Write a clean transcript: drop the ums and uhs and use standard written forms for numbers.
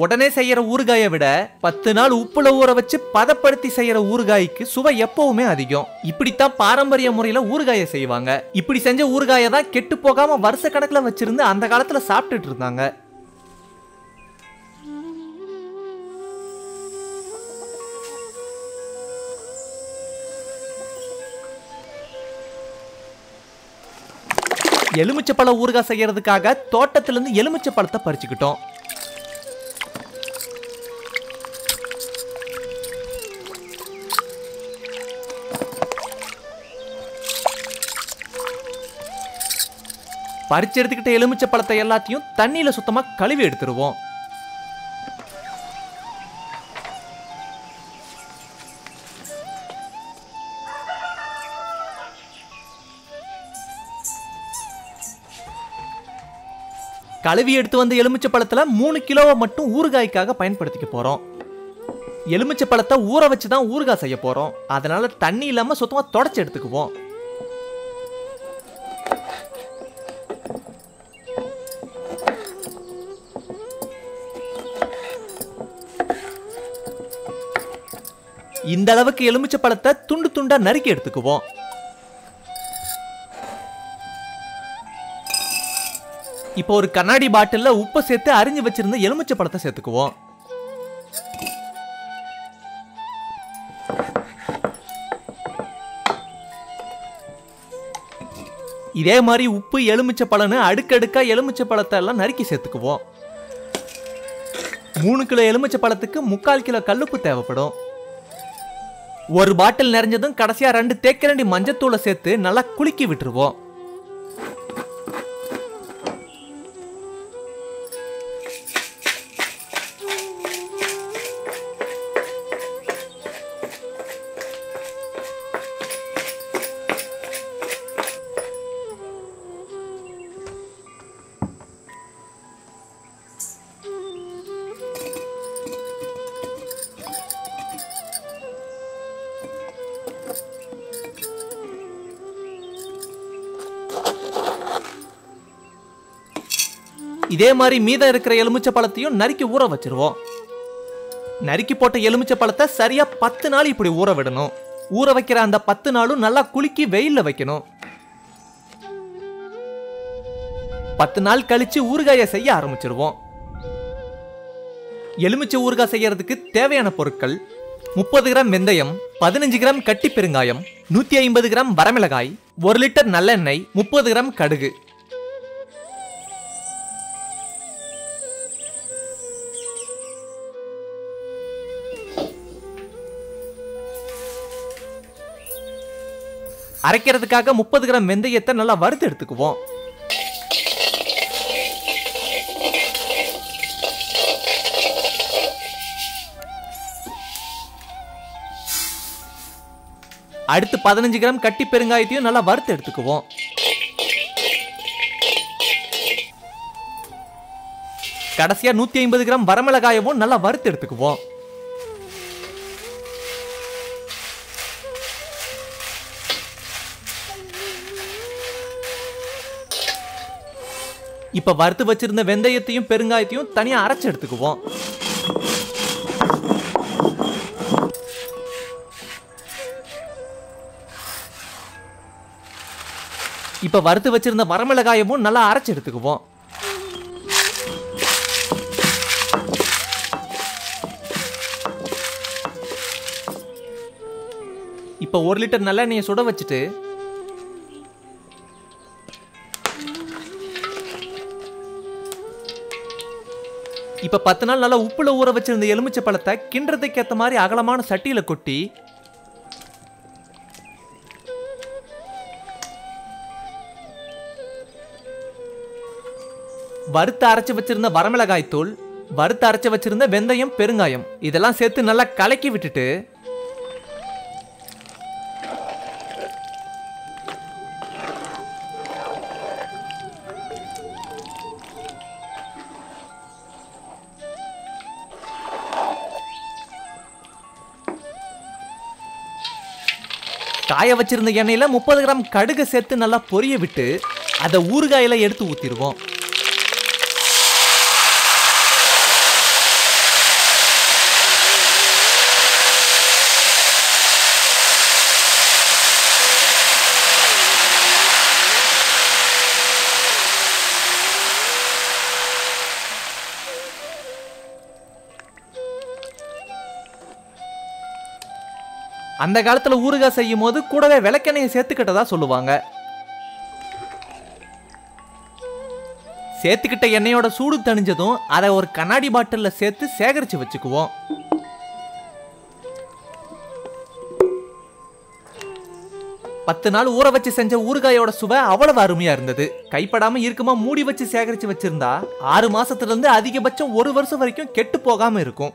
உடனே செய்யற ஊறுகாயை விட 10 நாள் உப்புல ஊற வச்சு பதப்படுத்தி செய்யற ஊறுகாய்க்கு சுவை எப்பவுமே அதிகம். இப்படித்தான் பாரம்பரிய முறையில ஊறுகாயை செய்வாங்க. இப்படி செஞ்ச ஊறுகாயை தான் கெட்டு போகாம வருஷ கணக்குல வச்சிருந்து அந்த காலத்துல சாப்பிட்டுட்டு இருந்தாங்க. எலுமிச்சப்பழ ஊறுகாய் செய்யறதுக்காக தோட்டத்திலிருந்து எலுமிச்சை பழத்தை பறிச்சுக்கிட்டோம். பறிச்சு எடுத்துக்கிட்ட எலுமிச்சை பழத்தை எல்லாத்தையும் தண்ணியில சுத்தமா கழுவி எடுத்துருவோம். கழுவி எடுத்து வந்த எலுமிச்சை பழத்துல 3 கிலோவை மட்டும் ஊறுகாய்க்காக பயன்படுத்திக்க போறோம். எலுமிச்சை பழத்தை ஊற வச்சுதான் ஊறுகாய் செய்ய போறோம். அதனால தண்ணி இல்லாம சுத்தமா தொடச்சு எடுத்துக்குவோம். இந்த அளவுக்கு எலுமிச்சை பழத்தை துண்டு துண்டா நறுக்கி எடுத்துக்குவோம். இப்போ ஒரு கண்ணாடி பாட்டில்ல உப்பு சேர்த்து அரிஞ்சு வச்சிருந்த எலுமிச்சை பழத்தை சேர்த்துக்குவோம். இதே மாதிரி உப்பு எலுமிச்சை பழம்னு அடுக்கடுக்கா எலுமிச்சை பழத்தை எல்லாம் நறுக்கி சேர்த்துக்குவோம். 3 கிலோ எலுமிச்சை பழத்துக்கு 3/4 கிலோ கல்லுப்பு தேவைப்படும். ஒரு பாட்டில் நிறைஞ்சதும் கடைசியா 2 தேக்கரண்டி மஞ்சத்தூளை சேர்த்து நல்லா குலுக்கி விட்டுருவோம். இதே மாதிரி மீதம் இருக்கிற எலுமிச்சை பழத்தையும் நறுக்கி ஊற வச்சிருவோம். நறுக்கி போட்ட எலுமிச்சை பழத்தை சரியா 10 நாள் இப்படி ஊற விடணும். ஊற வைக்கிற அந்த 10 நாளும் நல்லா குலுக்கி வெயில்ல வைக்கணும். 10 நாள் கழிச்சு ஊறுகாயை செய்ய ஆரம்பிச்சிருவோம். எலுமிச்சை ஊறுகாய் செய்யறதுக்கு தேவையான பொருட்கள்: 30 கிராம் வெந்தயம், 15 கிராம் கட்டி பெருங்காயம், 150 கிராம் வரமிளகாய், 1 லிட்டர் நல்லெண்ணெய், 30 கிராம் கடுகு. அரைக்கிறதுக்காக 30 கிராம் வெந்தயத்தை நல்லா வறுத்து எடுத்துக்குவோம். அடுத்து 15 கிராம் கட்டி பெருங்காயத்தையும் நல்லா வறுத்து எடுத்துக்குவோம். கடைசியா 150 கிராம் வரமிளகாயவும் நல்லா வறுத்து எடுத்துக்குவோம். இப்ப வறுத்து வச்சிருந்த வெந்தயத்தையும் பெருங்காயத்தையும் தனியா அரைச்சு எடுத்துக்குவோம். இப்ப வறுத்து வச்சிருந்த வரமிளகாயமும் நல்லா அரைச்சு எடுத்துக்குவோம். இப்ப 1 லிட்டர் நல்லெண்ணெயை சுட வச்சுட்டு இப்ப 10 நாள் நல்லா உப்புல ஊற வச்சிருந்த எலுமிச்சை பழத்தை கிண்டுறதுக்கு ஏத்த மாதிரி அகலமான சட்டியில கொட்டி வறுத்து அரைச்சு வச்சிருந்த வரமிளகாய் தூள், வறுத்து அரைச்சு வச்சிருந்த வெந்தயம், பெருங்காயம் இதெல்லாம் சேர்த்து நல்லா கலக்கி விட்டுட்டு காய வச்சிருந்த எண்ணெயில 30 கிராம் கடுகு சேர்த்து நல்லா பொரிய விட்டு அதை ஊறுகாயில எடுத்து ஊத்திடுவோம். அந்த காலத்துல ஊறுகாய் செய்யும் போது கூடவே விளக்கெண்ணெயை சேர்த்துக்கிட்டதா சொல்லுவாங்க. சேர்த்துக்கிட்ட எண்ணெயோட சூடு தணிஞ்சதும் அதை ஒரு கண்ணாடி பாட்டில்ல சேர்த்து சேகரிச்சு வச்சுக்குவோம். பத்து நாள் ஊற வச்சு செஞ்ச ஊறுகாயோட சுவை அவ்வளவு அருமையா இருந்தது. கைப்படாம இருக்குமா மூடி வச்சு சேகரிச்சு வச்சிருந்தா 6 மாசத்துல இருந்து அதிகபட்சம் 1 வருஷம் வரைக்கும் கெட்டு போகாம இருக்கும்.